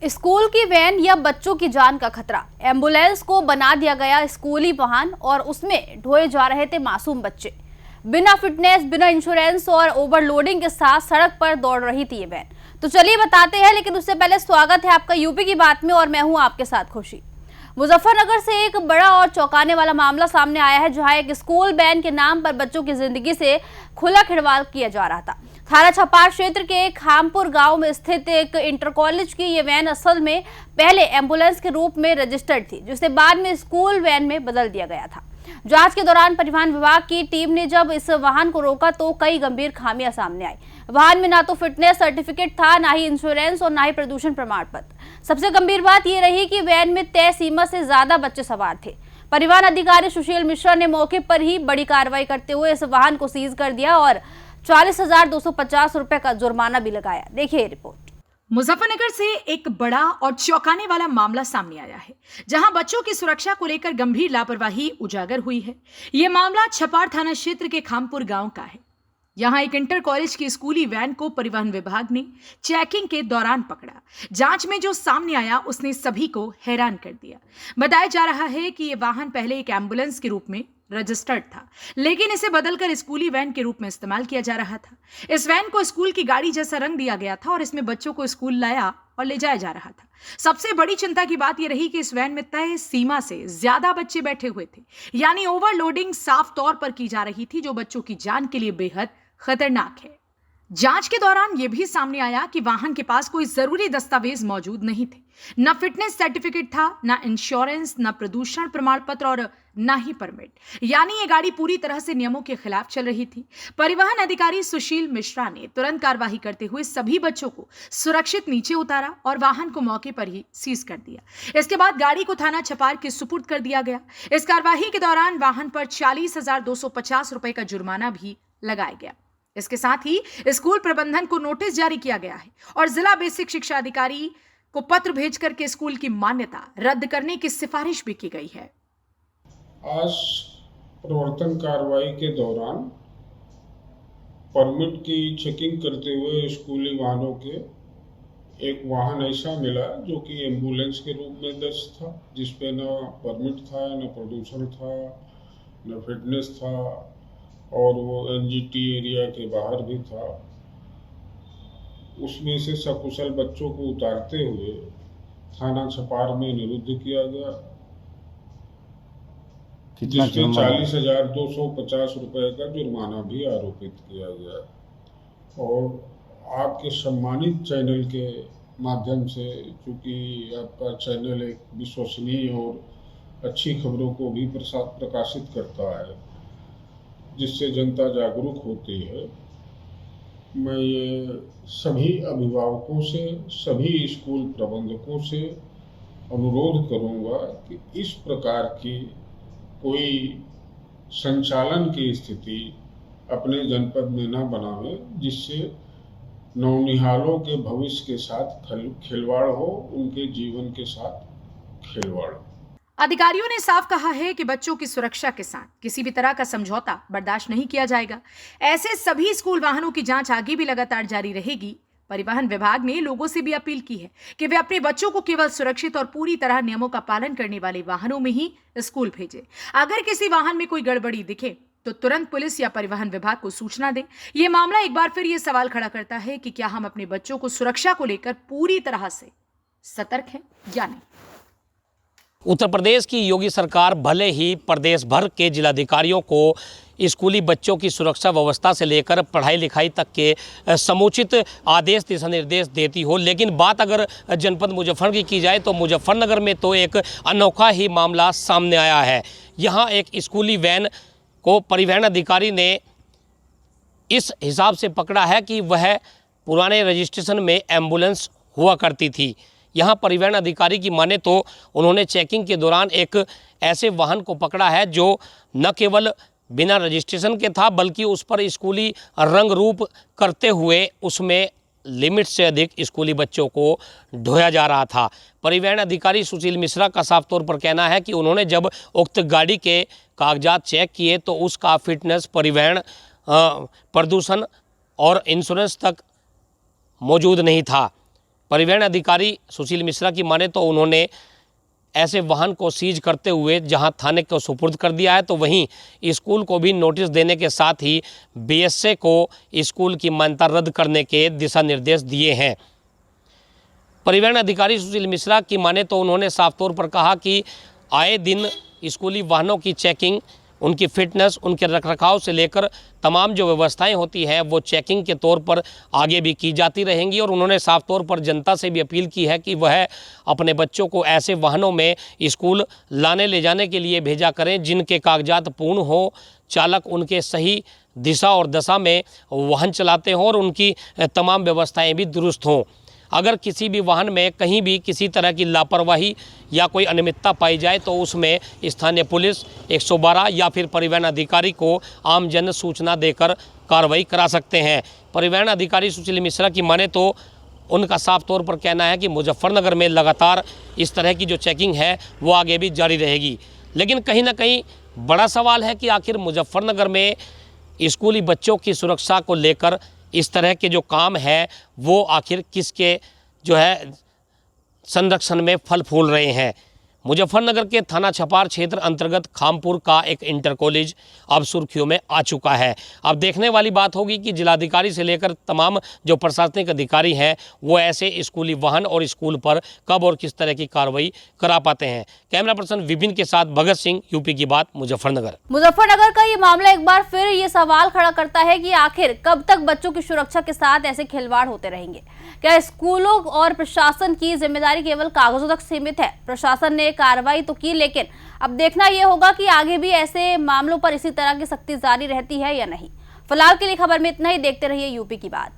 School की van या बच्चों की जान का खतरा। एम्बुलेंस को बना दिया गया स्कूली वाहन और उसमें ढोए जा रहे थे मासूम बच्चे। बिना फिटनेस, बिना इंश्योरेंस और ओवरलोडिंग के साथ सड़क पर दौड़ रही थी ये वैन। तो चलिए बताते हैं, लेकिन उससे पहले स्वागत है आपका यूपी की बात में और मैं हूं आपके साथ खुशी। मुजफ्फरनगर से एक बड़ा और चौंकाने वाला मामला सामने आया है, जहां एक स्कूल वैन के नाम पर बच्चों की जिंदगी से खुला खिलवाड़ किया जा रहा था। थाना छपार क्षेत्र के खामपुर गांव में स्थित एक इंटर कॉलेज की ये वैन असल में पहले एम्बुलेंस के रूप में रजिस्टर्ड थी, जिसे बाद में स्कूल वैन में बदल दिया गया था। जांच के दौरान परिवहन विभाग की टीम ने जब इस वाहन को रोका तो कई गंभीर खामियां सामने आई। वाहन में ना तो फिटनेस सर्टिफिकेट था, ना ही इंश्योरेंस और ना ही प्रदूषण प्रमाण पत्र। सबसे गंभीर बात यह रही कि वैन में तय सीमा से ज्यादा बच्चे सवार थे। परिवहन अधिकारी सुशील मिश्रा ने मौके पर ही बड़ी कार्रवाई करते हुए इस वाहन को सीज कर दिया और 40,250 रुपए का जुर्माना भी लगाया। देखिए रिपोर्ट। मुजफ्फरनगर से एक बड़ा और चौंकाने वाला मामला सामने आया है, जहां बच्चों की सुरक्षा को लेकर गंभीर लापरवाही उजागर हुई है। यह मामला छपार थाना क्षेत्र के खामपुर गांव का है। यहां एक इंटर कॉलेज की स्कूली वैन को परिवहन विभाग ने चेकिंग के दौरान पकड़ा। जांच में जो सामने आया उसने सभी को हैरान कर दिया। बताया जा रहा है कि यह वाहन पहले एक एम्बुलेंस के रूप में रजिस्टर्ड था, लेकिन इसे बदलकर स्कूली वैन के रूप में इस्तेमाल किया जा रहा था। इस वैन को स्कूल की गाड़ी जैसा रंग दिया गया था और इसमें बच्चों को स्कूल लाया और ले जाया जा रहा था। सबसे बड़ी चिंता की बात यह रही कि इस वैन में तय सीमा से ज्यादा बच्चे बैठे हुए थे, यानी ओवरलोडिंग साफ तौर पर की जा रही थी, जो बच्चों की जान के लिए बेहद खतरनाक है। जांच के दौरान यह भी सामने आया कि वाहन के पास कोई जरूरी दस्तावेज मौजूद नहीं थे। न फिटनेस सर्टिफिकेट था, न इंश्योरेंस, न प्रदूषण प्रमाण पत्र और न ही परमिट, यानी ये गाड़ी पूरी तरह से नियमों के खिलाफ चल रही थी। परिवहन अधिकारी सुशील मिश्रा ने तुरंत कार्रवाई करते हुए सभी बच्चों को सुरक्षित नीचे उतारा और वाहन को मौके पर ही सीज कर दिया। इसके बाद गाड़ी को थाना छपार के सुपुर्द कर दिया गया। इस कार्रवाई के दौरान वाहन पर 40,250 रुपए का जुर्माना भी लगाया गया। इसके साथ ही स्कूल प्रबंधन को नोटिस जारी किया गया है और जिला बेसिक शिक्षा अधिकारी को पत्र भेज करके स्कूल की मान्यता रद्द करने की सिफारिश भी की गई है। आज प्रवर्तन कार्रवाई के दौरान परमिट की चेकिंग करते हुए स्कूली वाहनों के एक वाहन ऐसा मिला जो कि एम्बुलेंस के रूप में दर्ज था, जिसपे न परमिट था, न प्रदूषण था, न फिटनेस था और वो एनजीटी एरिया के बाहर भी था। उसमें से सकुशल बच्चों को उतारते हुए थाना छपार में निरुद्ध किया गया, जिसमें 40,250 रुपए का जुर्माना भी आरोपित किया गया। और आपके सम्मानित चैनल के माध्यम से, चूंकि आपका चैनल एक विश्वसनीय और अच्छी खबरों को भी प्रकाशित करता है, जिससे जनता जागरूक होती है, मैं ये सभी अभिभावकों से, सभी स्कूल प्रबंधकों से अनुरोध करूंगा कि इस प्रकार की कोई संचालन की स्थिति अपने जनपद में न बनावे, जिससे नौनिहालों के भविष्य के साथ खिलवाड़ हो, उनके जीवन के साथ खिलवाड़ हो। अधिकारियों ने साफ कहा है कि बच्चों की सुरक्षा के साथ किसी भी तरह का समझौता बर्दाश्त नहीं किया जाएगा। ऐसे सभी स्कूल वाहनों की जांच आगे भी लगातार जारी रहेगी। परिवहन विभाग ने लोगों से भी अपील की है कि वे अपने बच्चों को केवल सुरक्षित और पूरी तरह नियमों का पालन करने वाले वाहनों में ही स्कूल भेजें। अगर किसी वाहन में कोई गड़बड़ी दिखे तो तुरंत पुलिस या परिवहन विभाग को सूचना दें। यह मामला एक बार फिर यह सवाल खड़ा करता है कि क्या हम अपने बच्चों को सुरक्षा को लेकर पूरी तरह से सतर्क हैं या नहीं। उत्तर प्रदेश की योगी सरकार भले ही प्रदेश भर के जिलाधिकारियों को स्कूली बच्चों की सुरक्षा व्यवस्था से लेकर पढ़ाई लिखाई तक के समुचित आदेश दिशा निर्देश देती हो, लेकिन बात अगर जनपद मुजफ्फरनगर की जाए तो मुजफ्फरनगर में तो एक अनोखा ही मामला सामने आया है। यहाँ एक स्कूली वैन को परिवहन अधिकारी ने इस हिसाब से पकड़ा है कि वह पुराने रजिस्ट्रेशन में एम्बुलेंस हुआ करती थी। यहाँ परिवहन अधिकारी की माने तो उन्होंने चेकिंग के दौरान एक ऐसे वाहन को पकड़ा है जो न केवल बिना रजिस्ट्रेशन के था, बल्कि उस पर स्कूली रंग रूप करते हुए उसमें लिमिट से अधिक स्कूली बच्चों को ढोया जा रहा था। परिवहन अधिकारी सुशील मिश्रा का साफ तौर पर कहना है कि उन्होंने जब उक्त गाड़ी के कागजात चेक किए तो उसका फिटनेस, परिवहन, प्रदूषण और इंश्योरेंस तक मौजूद नहीं था। परिवहन अधिकारी सुशील मिश्रा की माने तो उन्होंने ऐसे वाहन को सीज करते हुए जहां थाने को सुपुर्द कर दिया है, तो वहीं स्कूल को भी नोटिस देने के साथ ही बीएसए को स्कूल की मान्यता रद्द करने के दिशा निर्देश दिए हैं। परिवहन अधिकारी सुशील मिश्रा की माने तो उन्होंने साफ तौर पर कहा कि आए दिन स्कूली वाहनों की चेकिंग, उनकी फिटनेस, उनके रखरखाव से लेकर तमाम जो व्यवस्थाएं होती हैं वो चेकिंग के तौर पर आगे भी की जाती रहेंगी। और उन्होंने साफ तौर पर जनता से भी अपील की है कि वह अपने बच्चों को ऐसे वाहनों में स्कूल लाने ले जाने के लिए भेजा करें जिनके कागजात पूर्ण हो, चालक उनके सही दिशा और दशा में वाहन चलाते हों और उनकी तमाम व्यवस्थाएँ भी दुरुस्त हों। अगर किसी भी वाहन में कहीं भी किसी तरह की लापरवाही या कोई अनियमितता पाई जाए तो उसमें स्थानीय पुलिस 112 या फिर परिवहन अधिकारी को आमजन सूचना देकर कार्रवाई करा सकते हैं। परिवहन अधिकारी सुशील मिश्रा की माने तो उनका साफ तौर पर कहना है कि मुजफ्फरनगर में लगातार इस तरह की जो चेकिंग है वो आगे भी जारी रहेगी। लेकिन कहीं ना कहीं बड़ा सवाल है कि आखिर मुजफ्फरनगर में स्कूली बच्चों की सुरक्षा को लेकर इस तरह के जो काम है वो आखिर किसके जो है संरक्षण में फल फूल रहे हैं। मुजफ्फरनगर के थाना छपार क्षेत्र अंतर्गत खामपुर का एक इंटर कॉलेज अब सुर्खियों में आ चुका है। अब देखने वाली बात होगी कि जिलाधिकारी से लेकर तमाम जो प्रशासनिक अधिकारी हैं वो ऐसे स्कूली वाहन और स्कूल पर कब और किस तरह की कार्रवाई करा पाते हैं। कैमरा पर्सन विपिन के साथ भगत सिंह, यूपी की बात, मुजफ्फरनगर। मुजफ्फरनगर का ये मामला एक बार फिर ये सवाल खड़ा करता है कि आखिर कब तक बच्चों की सुरक्षा के साथ ऐसे खिलवाड़ होते रहेंगे। क्या स्कूलों और प्रशासन की जिम्मेदारी केवल कागजों तक सीमित है? प्रशासन ने कार्रवाई तो की, लेकिन अब देखना यह होगा कि आगे भी ऐसे मामलों पर इसी तरह की सख्ती जारी रहती है या नहीं। फिलहाल के लिए खबर में इतना ही। देखते रहिए यूपी की बात।